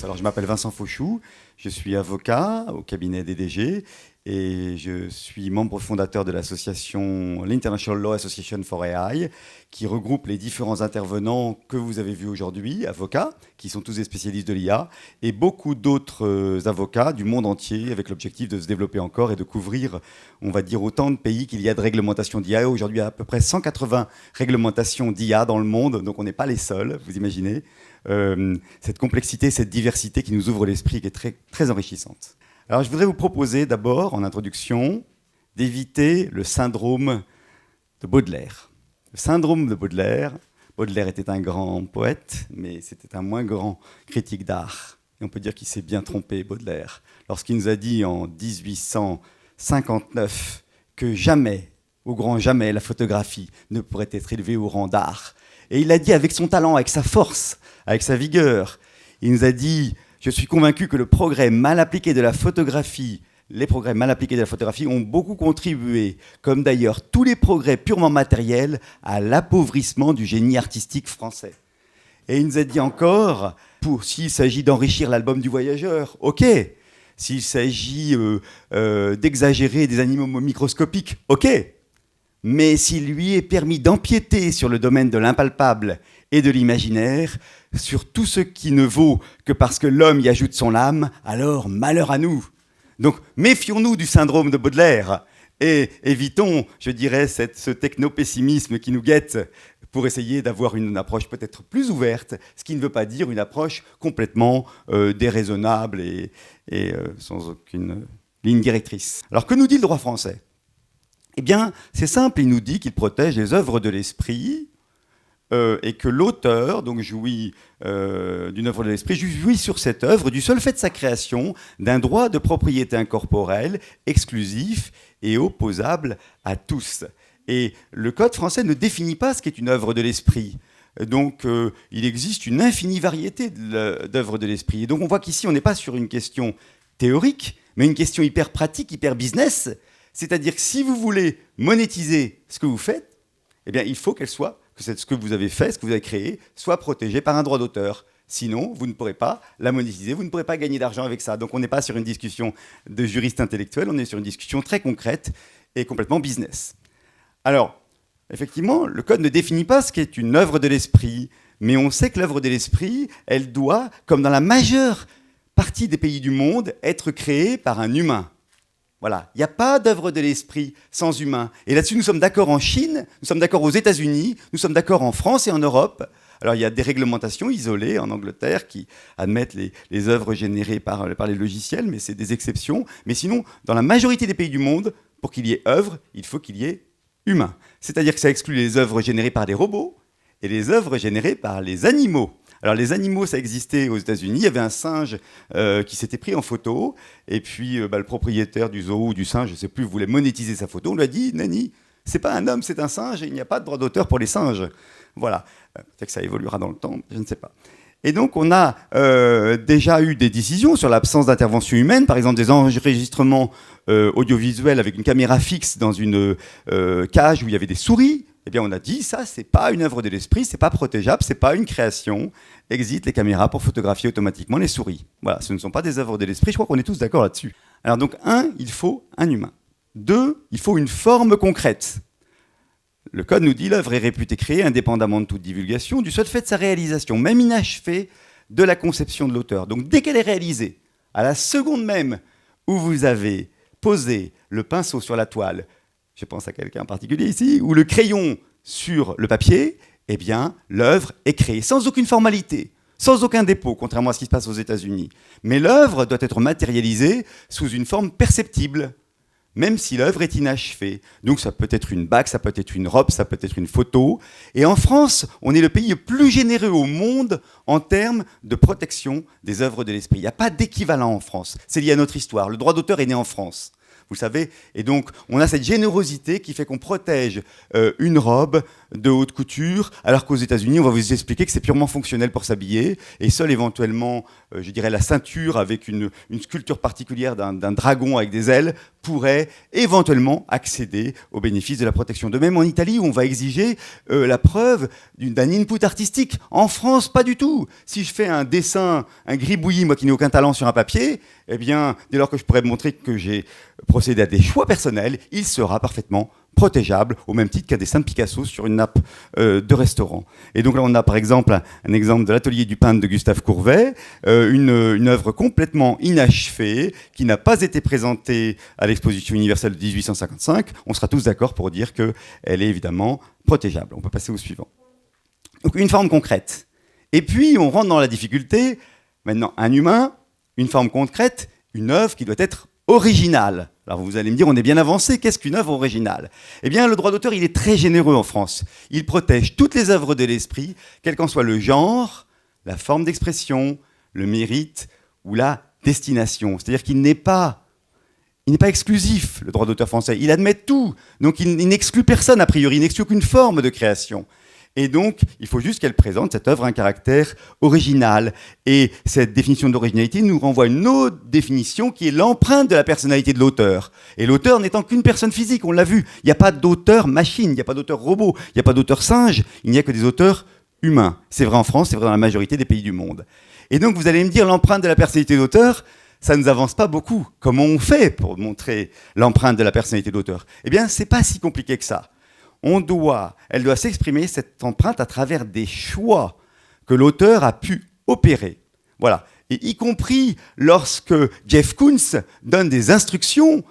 Alors, je m'appelle Vincent Fauchou, je suis avocat au cabinet DDG et je suis membre fondateur de l'association l'International Law Association for AI, qui regroupe les différents intervenants que vous avez vus aujourd'hui, avocats, qui sont tous des spécialistes de l'IA, et beaucoup d'autres avocats du monde entier, avec l'objectif de se développer encore et de couvrir, on va dire, autant de pays qu'il y a de réglementations d'IA. Aujourd'hui, il y a à peu près 180 réglementations d'IA dans le monde, donc on n'est pas les seuls, vous imaginez. Cette complexité, cette diversité qui nous ouvre l'esprit, qui est très, très enrichissante. Alors, je voudrais vous proposer d'abord, en introduction, d'éviter le syndrome de Baudelaire. Le syndrome de Baudelaire, Baudelaire était un grand poète, mais c'était un moins grand critique d'art. Et on peut dire qu'il s'est bien trompé, Baudelaire, lorsqu'il nous a dit en 1859 que jamais, au grand jamais, la photographie ne pourrait être élevée au rang d'art. Et il l'a dit avec son talent, avec sa force, avec sa vigueur. Il nous a dit « Je suis convaincu que le progrès mal appliqué de la photographie, les progrès mal appliqués de la photographie ont beaucoup contribué, comme d'ailleurs tous les progrès purement matériels, à l'appauvrissement du génie artistique français. » Et il nous a dit encore « S'il s'agit d'enrichir l'album du voyageur, ok. S'il s'agit d'exagérer des animaux microscopiques, ok. Mais s'il lui est permis d'empiéter sur le domaine de l'impalpable et de l'imaginaire, sur tout ce qui ne vaut que parce que l'homme y ajoute son âme, alors malheur à nous. » Donc méfions-nous du syndrome de Baudelaire et évitons, je dirais, ce techno-pessimisme qui nous guette pour essayer d'avoir une approche peut-être plus ouverte, ce qui ne veut pas dire une approche complètement déraisonnable et sans aucune ligne directrice. Alors que nous dit le droit français ? Eh bien, c'est simple, il nous dit qu'il protège les œuvres de l'esprit et que l'auteur donc jouit d'une œuvre de l'esprit, jouit sur cette œuvre du seul fait de sa création d'un droit de propriété incorporelle exclusif et opposable à tous. Et le Code français ne définit pas ce qu'est une œuvre de l'esprit. Donc, il existe une infinie variété d'œuvres de l'esprit. Et donc, on voit qu'ici, on n'est pas sur une question théorique, mais une question hyper pratique, hyper business. C'est-à-dire que si vous voulez monétiser ce que vous faites, eh bien, il faut que ce que vous avez fait, ce que vous avez créé, soit protégé par un droit d'auteur. Sinon, vous ne pourrez pas la monétiser, vous ne pourrez pas gagner d'argent avec ça. Donc, on n'est pas sur une discussion de juriste intellectuel, on est sur une discussion très concrète et complètement business. Alors, effectivement, le Code ne définit pas ce qu'est une œuvre de l'esprit, mais on sait que l'œuvre de l'esprit, elle doit, comme dans la majeure partie des pays du monde, être créée par un humain. Voilà, il n'y a pas d'œuvre de l'esprit sans humain. Et là-dessus, nous sommes d'accord en Chine, nous sommes d'accord aux États-Unis, nous sommes d'accord en France et en Europe. Alors, il y a des réglementations isolées en Angleterre qui admettent les œuvres générées par les logiciels, mais c'est des exceptions. Mais sinon, dans la majorité des pays du monde, pour qu'il y ait œuvre, il faut qu'il y ait humain. C'est-à-dire que ça exclut les œuvres générées par des robots et les œuvres générées par les animaux. Alors les animaux, ça existait aux États-Unis. Il y avait un singe qui s'était pris en photo, et puis le propriétaire du zoo ou du singe, je ne sais plus, voulait monétiser sa photo. On lui a dit, Nani, c'est pas un homme, c'est un singe, et il n'y a pas de droit d'auteur pour les singes. Voilà. Peut-être que ça évoluera dans le temps, je ne sais pas. Et donc on a déjà eu des décisions sur l'absence d'intervention humaine, par exemple des enregistrements audiovisuels avec une caméra fixe dans une cage où il y avait des souris. Eh bien, on a dit, ça, c'est pas une œuvre de l'esprit, c'est pas protégeable, c'est pas une création. Exit les caméras pour photographier automatiquement les souris. Voilà, ce ne sont pas des œuvres de l'esprit, je crois qu'on est tous d'accord là-dessus. Alors donc, 1, il faut un humain. 2, il faut une forme concrète. Le Code nous dit, l'œuvre est réputée créée, indépendamment de toute divulgation, du seul fait de sa réalisation, même inachevée, de la conception de l'auteur. Donc, dès qu'elle est réalisée, à la seconde même où vous avez posé le pinceau sur la toile, je pense à quelqu'un en particulier ici, ou le crayon sur le papier, eh bien, l'œuvre est créée sans aucune formalité, sans aucun dépôt, contrairement à ce qui se passe aux États-Unis. Mais l'œuvre doit être matérialisée sous une forme perceptible, même si l'œuvre est inachevée. Donc ça peut être une bague, ça peut être une robe, ça peut être une photo. Et en France, on est le pays le plus généreux au monde en termes de protection des œuvres de l'esprit. Il n'y a pas d'équivalent en France. C'est lié à notre histoire. Le droit d'auteur est né en France. vous le savez. Et donc, on a cette générosité qui fait qu'on protège une robe de haute couture, alors qu'aux États-Unis, on va vous expliquer que c'est purement fonctionnel pour s'habiller, et seul éventuellement, je dirais, la ceinture avec une sculpture particulière d'un dragon avec des ailes pourrait éventuellement accéder au bénéfice de la protection. De même en Italie, où on va exiger la preuve d'un input artistique. En France, pas du tout. Si je fais un dessin, un gribouillis, moi qui n'ai aucun talent sur un papier, eh bien, dès lors que je pourrais montrer que j'ai procédé à des choix personnels, il sera parfaitement protégeable, au même titre qu'un dessin de Picasso sur une nappe de restaurant. Et donc là, on a par exemple un exemple de l'atelier du peintre de Gustave Courbet, une œuvre complètement inachevée, qui n'a pas été présentée à l'exposition universelle de 1855. On sera tous d'accord pour dire qu'elle est évidemment protégeable. On peut passer au suivant. Donc une forme concrète. Et puis, on rentre dans la difficulté. Maintenant, un humain, une forme concrète, une œuvre qui doit être originale. Alors vous allez me dire, on est bien avancé, qu'est-ce qu'une œuvre originale? Eh bien, le droit d'auteur, il est très généreux en France. Il protège toutes les œuvres de l'esprit, quel qu'en soit le genre, la forme d'expression, le mérite ou la destination. C'est-à-dire qu'il n'est pas exclusif, le droit d'auteur français. Il admet tout. Donc il n'exclut personne, a priori. Il n'exclut aucune forme de création. Et donc, il faut juste qu'elle présente, cette œuvre, un caractère original. Et cette définition d'originalité nous renvoie à une autre définition qui est l'empreinte de la personnalité de l'auteur. Et l'auteur n'étant qu'une personne physique, on l'a vu. Il n'y a pas d'auteur machine, il n'y a pas d'auteur robot, il n'y a pas d'auteur singe, il n'y a que des auteurs humains. C'est vrai en France, c'est vrai dans la majorité des pays du monde. Et donc, vous allez me dire, l'empreinte de la personnalité de l'auteur, ça ne nous avance pas beaucoup. Comment on fait pour montrer l'empreinte de la personnalité de l'auteur? Eh bien, c'est pas si compliqué que ça. Elle doit s'exprimer, cette empreinte, à travers des choix que l'auteur a pu opérer. Voilà. Et y compris lorsque Jeff Koons donne des instructions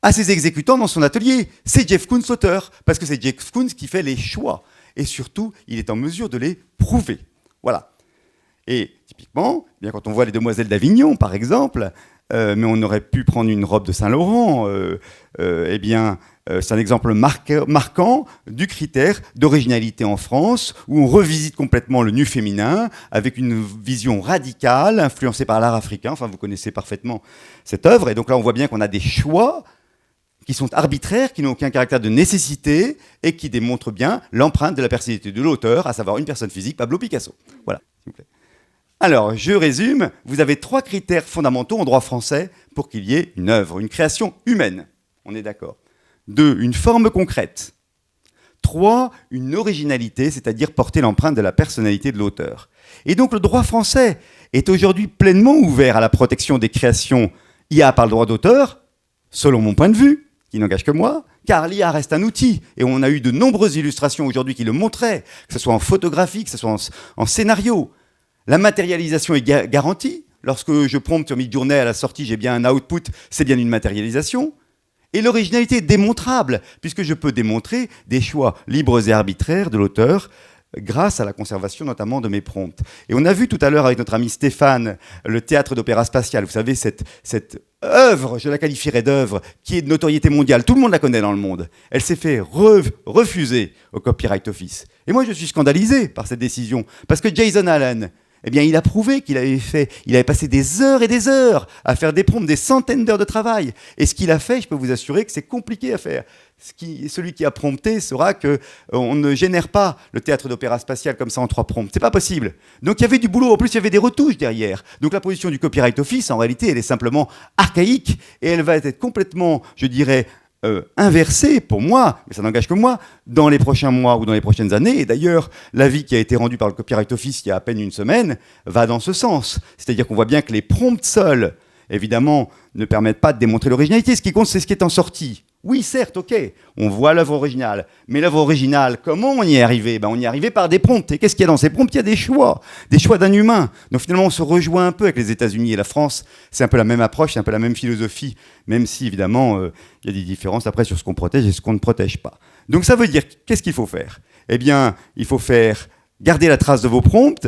à ses exécutants dans son atelier. C'est Jeff Koons l'auteur, parce que c'est Jeff Koons qui fait les choix. Et surtout, il est en mesure de les prouver. Voilà. Et typiquement, eh bien, quand on voit les Demoiselles d'Avignon, par exemple, mais on aurait pu prendre une robe de Saint-Laurent, eh bien, c'est un exemple marquant du critère d'originalité en France, où on revisite complètement le nu féminin, avec une vision radicale, influencée par l'art africain. Enfin, vous connaissez parfaitement cette œuvre. Et donc là, on voit bien qu'on a des choix qui sont arbitraires, qui n'ont aucun caractère de nécessité, et qui démontrent bien l'empreinte de la personnalité de l'auteur, à savoir une personne physique, Pablo Picasso. Voilà, s'il vous plaît. Alors, je résume. Vous avez 3 critères fondamentaux en droit français pour qu'il y ait une œuvre, une création humaine. On est d'accord. 2, une forme concrète. 3, une originalité, c'est-à-dire porter l'empreinte de la personnalité de l'auteur. Et donc le droit français est aujourd'hui pleinement ouvert à la protection des créations IA par le droit d'auteur, selon mon point de vue, qui n'engage que moi, car l'IA reste un outil, et on a eu de nombreuses illustrations aujourd'hui qui le montraient, que ce soit en photographie, que ce soit en scénario. La matérialisation est garantie. Lorsque je prompte sur Midjourney à la sortie, j'ai bien un output, c'est bien une matérialisation. Et l'originalité est démontrable, puisque je peux démontrer des choix libres et arbitraires de l'auteur grâce à la conservation notamment de mes prompts. Et on a vu tout à l'heure avec notre ami Stéphane le théâtre d'opéra spatial. Vous savez, cette œuvre, je la qualifierais d'œuvre, qui est de notoriété mondiale. Tout le monde la connaît dans le monde. Elle s'est fait refuser au Copyright Office. Et moi, je suis scandalisé par cette décision, parce que Jason Allen, eh bien, il a prouvé qu'il avait passé des heures et des heures à faire des prompts, des centaines d'heures de travail. Et ce qu'il a fait, je peux vous assurer que c'est compliqué à faire. Celui qui a prompté saura qu'on ne génère pas le théâtre d'opéra spatial comme ça en 3 prompts. C'est pas possible. Donc il y avait du boulot. En plus, il y avait des retouches derrière. Donc la position du Copyright Office, en réalité, elle est simplement archaïque et elle va être complètement, je dirais, inversé pour moi, mais ça n'engage que moi, dans les prochains mois ou dans les prochaines années. Et d'ailleurs, l'avis qui a été rendu par le Copyright Office il y a à peine une semaine va dans ce sens. C'est-à-dire qu'on voit bien que les prompts seuls, évidemment, ne permettent pas de démontrer l'originalité. Ce qui compte, c'est ce qui est en sortie. Oui, certes, ok, on voit l'œuvre originale. Mais l'œuvre originale, comment on y est arrivé? On y est arrivé par des prompts. Et qu'est-ce qu'il y a dans ces prompts? Il y a des choix d'un humain. Donc finalement, on se rejoint un peu avec les États-Unis et la France. C'est un peu la même approche, c'est un peu la même philosophie, même si, évidemment, il y a des différences après sur ce qu'on protège et ce qu'on ne protège pas. Donc ça veut dire, qu'est-ce qu'il faut faire? Eh bien, il faut garder la trace de vos prompts.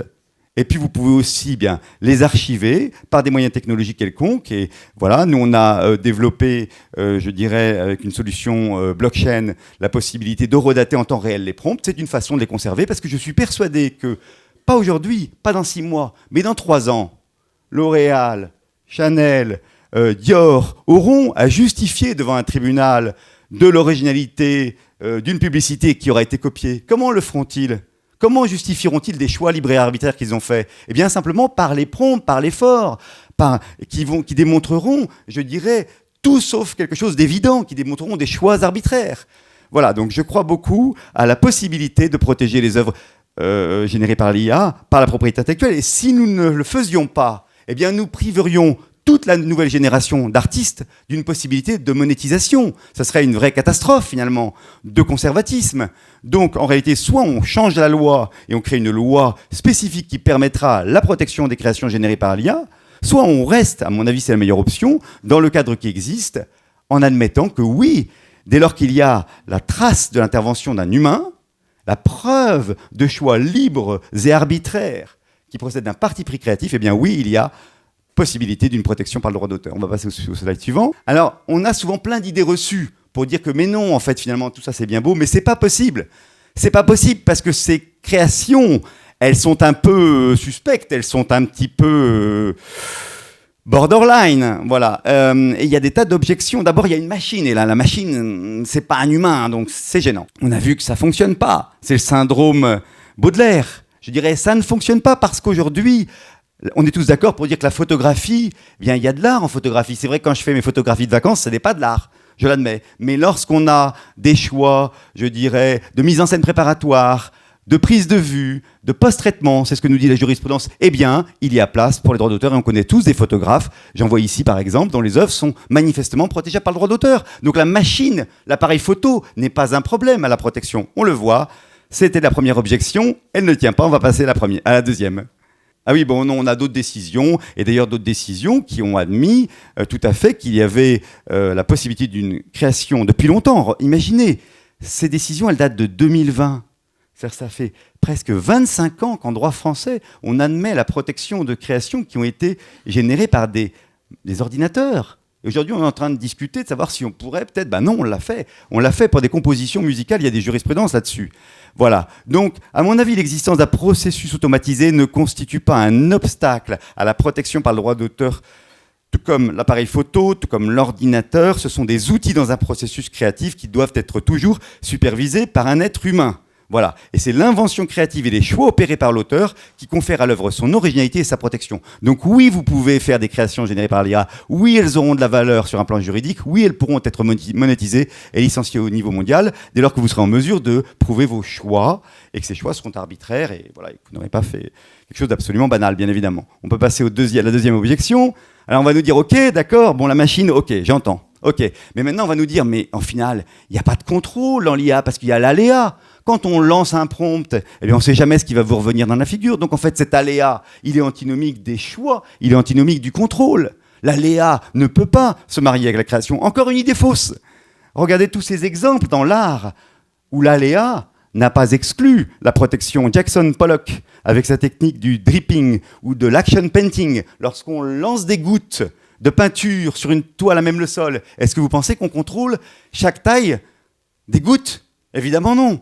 Et puis vous pouvez aussi les archiver par des moyens technologiques quelconques. Et voilà, nous on a développé, je dirais, avec une solution blockchain, la possibilité de redater en temps réel les prompts. C'est une façon de les conserver parce que je suis persuadé que, pas aujourd'hui, pas dans 6 mois, mais dans 3 ans, L'Oréal, Chanel, Dior auront à justifier devant un tribunal de l'originalité d'une publicité qui aura été copiée, comment le feront-ils ? Comment justifieront-ils des choix libres et arbitraires qu'ils ont faits ? Eh bien, simplement par les prompts, par l'effort, qui démontreront, je dirais, tout sauf quelque chose d'évident, qui démontreront des choix arbitraires. Voilà, donc je crois beaucoup à la possibilité de protéger les œuvres générées par l'IA, par la propriété intellectuelle. Et si nous ne le faisions pas, eh bien, nous priverions toute la nouvelle génération d'artistes d'une possibilité de monétisation. Ça serait une vraie catastrophe, finalement, de conservatisme. Donc, en réalité, soit on change la loi et on crée une loi spécifique qui permettra la protection des créations générées par l'IA, soit on reste, à mon avis, c'est la meilleure option, dans le cadre qui existe, en admettant que oui, dès lors qu'il y a la trace de l'intervention d'un humain, la preuve de choix libres et arbitraires qui procèdent d'un parti pris créatif, eh bien oui, il y a possibilité d'une protection par le droit d'auteur. On va passer au slide suivant. Alors, on a souvent plein d'idées reçues pour dire que mais non, en fait, finalement, tout ça c'est bien beau, mais c'est pas possible. C'est pas possible parce que ces créations, elles sont un peu suspectes, elles sont un petit peu borderline, voilà. Et il y a des tas d'objections. D'abord, il y a une machine, et là, la machine, c'est pas un humain, donc c'est gênant. On a vu que ça fonctionne pas. C'est le syndrome Baudelaire. Je dirais, ça ne fonctionne pas parce qu'aujourd'hui, on est tous d'accord pour dire que la photographie, eh bien, il y a de l'art en photographie. C'est vrai que quand je fais mes photographies de vacances, ce n'est pas de l'art, je l'admets. Mais lorsqu'on a des choix, je dirais, de mise en scène préparatoire, de prise de vue, de post-traitement, c'est ce que nous dit la jurisprudence, eh bien, il y a place pour les droits d'auteur et on connaît tous des photographes, j'en vois ici par exemple, dont les œuvres sont manifestement protégées par le droit d'auteur. Donc la machine, l'appareil photo n'est pas un problème à la protection. On le voit, c'était la première objection, elle ne tient pas, on va passer à la deuxième. Ah oui, bon, non, on a d'autres décisions, et d'ailleurs d'autres décisions qui ont admis tout à fait qu'il y avait la possibilité d'une création depuis longtemps. Imaginez, ces décisions, elles datent de 2020. C'est-à-dire ça fait presque 25 ans qu'en droit français, on admet la protection de créations qui ont été générées par des ordinateurs. Et aujourd'hui, on est en train de discuter, de savoir si on pourrait peut-être... Ben non, on l'a fait. On l'a fait pour des compositions musicales, il y a des jurisprudences là-dessus. Voilà. Donc, à mon avis, l'existence d'un processus automatisé ne constitue pas un obstacle à la protection par le droit d'auteur, tout comme l'appareil photo, tout comme l'ordinateur. Ce sont des outils dans un processus créatif qui doivent être toujours supervisés par un être humain. Voilà. Et c'est l'invention créative et les choix opérés par l'auteur qui confèrent à l'œuvre son originalité et sa protection. Donc oui, vous pouvez faire des créations générées par l'IA. Oui, elles auront de la valeur sur un plan juridique. Oui, elles pourront être monétisées et licenciées au niveau mondial dès lors que vous serez en mesure de prouver vos choix et que ces choix seront arbitraires et voilà, que vous n'aurez pas fait quelque chose d'absolument banal, bien évidemment. On peut passer à la deuxième objection. Alors on va nous dire, ok, d'accord, bon, la machine, ok, j'entends. Ok, mais maintenant on va nous dire, mais en final, il n'y a pas de contrôle dans l'IA parce qu'il y a l'aléa. Quand on lance un prompt, eh bien on ne sait jamais ce qui va vous revenir dans la figure. Donc en fait, cet aléa, il est antinomique des choix, il est antinomique du contrôle. L'aléa ne peut pas se marier avec la création. Encore une idée fausse. Regardez tous ces exemples dans l'art où l'aléa n'a pas exclu la protection. Jackson Pollock, avec sa technique du dripping ou de l'action painting, lorsqu'on lance des gouttes de peinture sur une toile à même le sol, est-ce que vous pensez qu'on contrôle chaque taille des gouttes ? Évidemment non.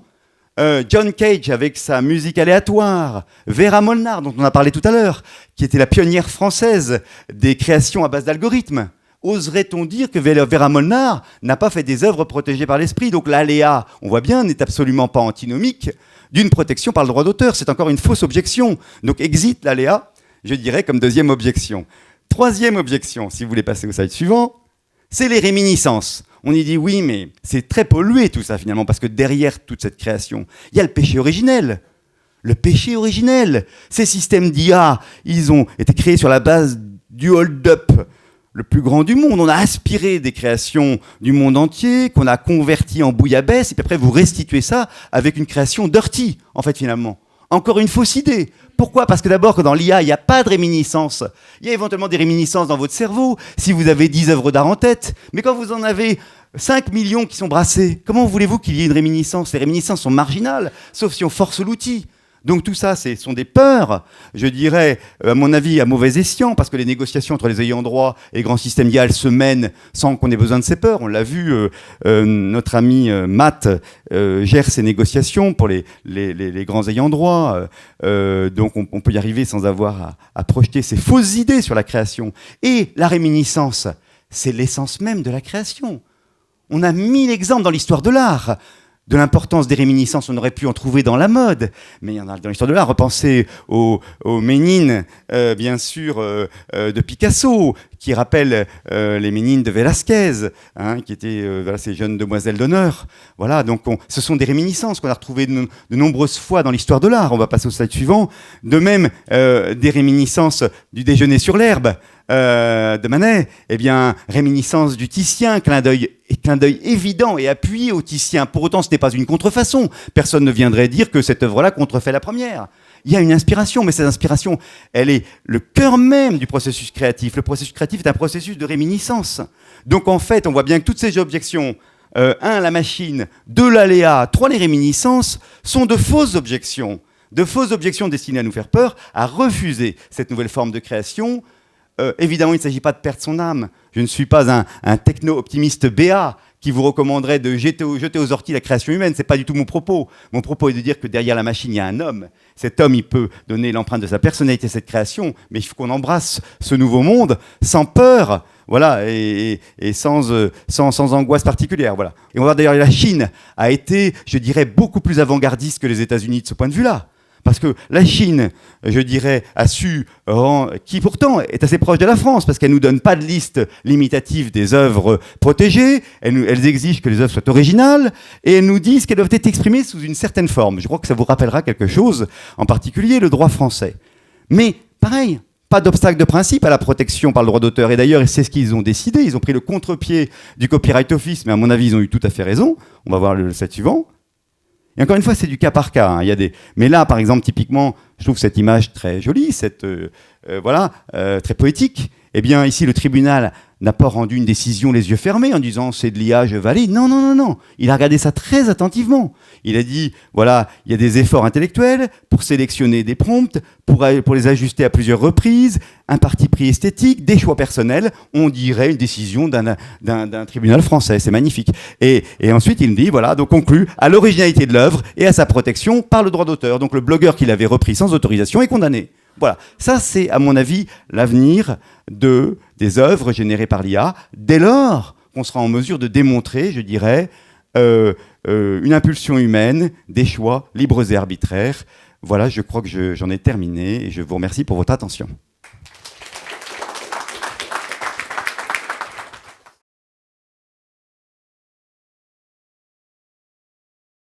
John Cage avec sa musique aléatoire, Vera Molnar dont on a parlé tout à l'heure, qui était la pionnière française des créations à base d'algorithmes. Oserait-on dire que Vera Molnar n'a pas fait des œuvres protégées par l'esprit ? Donc l'aléa, on voit bien, n'est absolument pas antinomique d'une protection par le droit d'auteur. C'est encore une fausse objection. Donc exit l'aléa, je dirais, comme deuxième objection. Troisième objection, si vous voulez passer au slide suivant, c'est les réminiscences. On y dit oui, mais c'est très pollué tout ça finalement, parce que derrière toute cette création, il y a le péché originel. Le péché originel. Ces systèmes d'IA, ils ont été créés sur la base du hold-up le plus grand du monde. On a aspiré des créations du monde entier, qu'on a converti en bouillabaisse, et puis après vous restituez ça avec une création dirty, en fait finalement. Encore une fausse idée. Pourquoi ? Parce que d'abord, que dans l'IA, il n'y a pas de réminiscence. Il y a éventuellement des réminiscences dans votre cerveau, si vous avez 10 œuvres d'art en tête. Mais quand vous en avez 5 millions qui sont brassées, comment voulez-vous qu'il y ait une réminiscence ? Les réminiscences sont marginales, sauf si on force l'outil. Donc tout ça, ce sont des peurs, je dirais, à mon avis, à mauvais escient, parce que les négociations entre les ayants droit et les grands systèmes IA, elles se mènent sans qu'on ait besoin de ces peurs. On l'a vu, notre ami Matt gère ces négociations pour les grands ayants droit. Donc on peut y arriver sans avoir à projeter ces fausses idées sur la création. Et la réminiscence, c'est l'essence même de la création. On a 1000 exemples dans l'histoire de l'art. De l'importance des réminiscences, on aurait pu en trouver dans la mode, mais il y en a dans l'histoire de l'art. Repensez aux Ménines, bien sûr, de Picasso, qui rappellent les Ménines de Velázquez, hein, qui étaient ces jeunes demoiselles d'honneur. Voilà, donc ce sont des réminiscences qu'on a retrouvées de nombreuses fois dans l'histoire de l'art. On va passer au slide suivant. De même, des réminiscences du déjeuner sur l'herbe de Manet, eh bien, réminiscence du Titien, clin d'œil évident et appuyé au Titien. Pour autant, ce n'est pas une contrefaçon. Personne ne viendrait dire que cette œuvre-là contrefait la première. Il y a une inspiration, mais cette inspiration, elle est le cœur même du processus créatif. Le processus créatif est un processus de réminiscence. Donc en fait, on voit bien que toutes ces objections, 1, la machine, 2, l'aléa, 3, les réminiscences, sont de fausses objections. De fausses objections destinées à nous faire peur, à refuser cette nouvelle forme de création. Évidemment, il ne s'agit pas de perdre son âme. Je ne suis pas un techno-optimiste béat qui vous recommanderait de jeter aux orties la création humaine. Ce n'est pas du tout mon propos. Mon propos est de dire que derrière la machine, il y a un homme. Cet homme, il peut donner l'empreinte de sa personnalité à cette création, mais il faut qu'on embrasse ce nouveau monde sans peur, voilà, et sans angoisse particulière. Voilà. Et on voit d'ailleurs la Chine a été, je dirais, beaucoup plus avant-gardiste que les États-Unis de ce point de vue-là. Parce que la Chine, je dirais, a su, qui pourtant est assez proche de la France, parce qu'elle ne nous donne pas de liste limitative des œuvres protégées, elles exigent que les œuvres soient originales, et elles nous disent qu'elles doivent être exprimées sous une certaine forme. Je crois que ça vous rappellera quelque chose, en particulier le droit français. Mais, pareil, pas d'obstacle de principe à la protection par le droit d'auteur. Et d'ailleurs, c'est ce qu'ils ont décidé, ils ont pris le contre-pied du Copyright Office, mais à mon avis, ils ont eu tout à fait raison. On va voir le slide suivant. Et encore une fois, c'est du cas par cas. Hein. Mais là, par exemple, typiquement, je trouve cette image très jolie, très poétique. Eh bien, ici, le tribunal n'a pas rendu une décision les yeux fermés en disant « c'est de l'IA, je valide ». Non, non, non, non. Il a regardé ça très attentivement. Il a dit « voilà, il y a des efforts intellectuels pour sélectionner des prompts, pour les ajuster à plusieurs reprises, un parti pris esthétique, des choix personnels. On dirait une décision d'un tribunal français. C'est magnifique. » Et ensuite, il me dit « voilà, donc conclut à l'originalité de l'œuvre et à sa protection par le droit d'auteur. » Donc le blogueur qui l'avait repris sans autorisation est condamné. Voilà, ça c'est à mon avis l'avenir des œuvres générées par l'IA, dès lors qu'on sera en mesure de démontrer, je dirais, une impulsion humaine, des choix libres et arbitraires. Voilà, je crois que j'en ai terminé et je vous remercie pour votre attention.